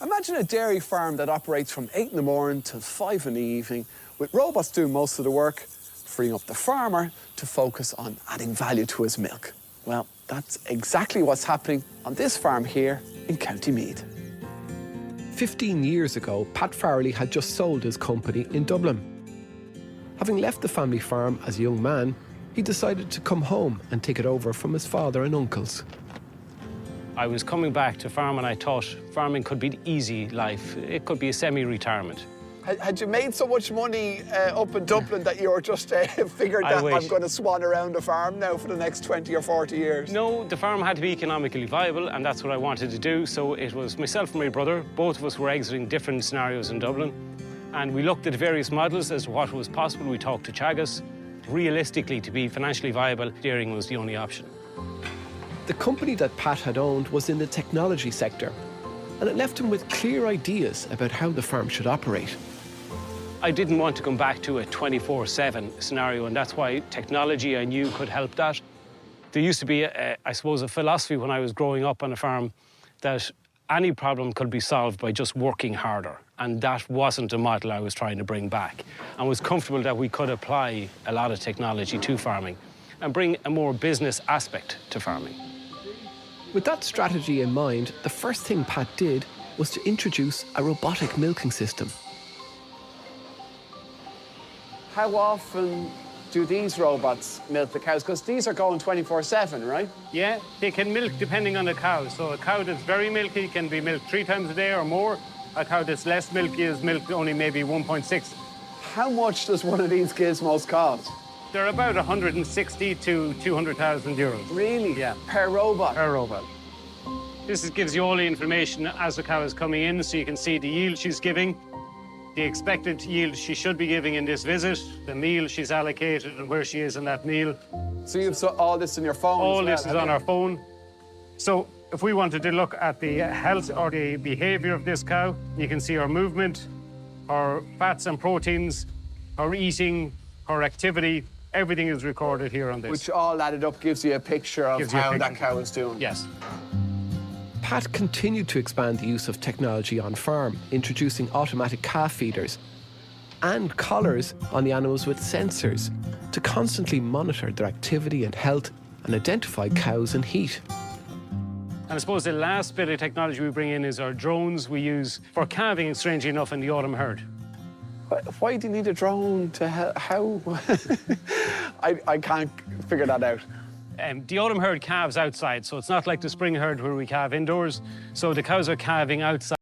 Imagine a dairy farm that operates from 8 in the morning till 5 in the evening, with robots doing most of the work, freeing up the farmer to focus on adding value to his milk. Well, that's exactly what's happening on this farm here in County Meath. 15 years ago, Pat Farrelly had just sold his company in Dublin. Having left the family farm as a young man, he decided to come home and take it over from his father and uncles. I was coming back to farm and I thought farming could be the easy life. It could be a semi-retirement. Had you made so much money up in Dublin that you were just figured that I'm going to swan around the farm now for the next 20 or 40 years? No, the farm had to be economically viable, and that's what I wanted to do. So it was myself and my brother. Both of us were exiting different scenarios in Dublin. And we looked at various models as to what was possible. We talked to Teagasc. Realistically, to be financially viable, dairying was the only option. The company that Pat had owned was in the technology sector, and it left him with clear ideas about how the farm should operate. I didn't want to come back to a 24/7 scenario, and that's why technology I knew could help that. There used to be, I suppose, a philosophy when I was growing up on a farm that any problem could be solved by just working harder, and that wasn't a model I was trying to bring back. I was comfortable that we could apply a lot of technology to farming and bring a more business aspect to farming. With that strategy in mind, the first thing Pat did was to introduce a robotic milking system. How often do these robots milk the cows? Because these are going 24/7, right? Yeah, they can milk depending on the cow. So a cow that's very milky can be milked 3 times a day or more. A cow that's less milky is milked only maybe 1.6. How much does one of these gizmos cost? They're about 160 to 200,000 euros. Really? Yeah. Per robot? Per robot. This gives you all the information as the cow is coming in, so you can see the yield she's giving, the expected yield she should be giving in this visit, the meal she's allocated and where she is in that meal. So you have all this on your phone? All this is on our phone. So if we wanted to look at the health or the behavior of this cow, you can see her movement, her fats and proteins, her eating, her activity. Everything is recorded here on this. Which all added up gives you a picture of how that cow is doing. Yes. Pat continued to expand the use of technology on farm, introducing automatic calf feeders and collars on the animals with sensors to constantly monitor their activity and health and identify cows in heat. And I suppose the last bit of technology we bring in is our drones we use for calving, strangely enough, in the autumn herd. Why do you need a drone to how? I can't figure that out. The autumn herd calves outside, so it's not like the spring herd where we calve indoors. So the cows are calving outside.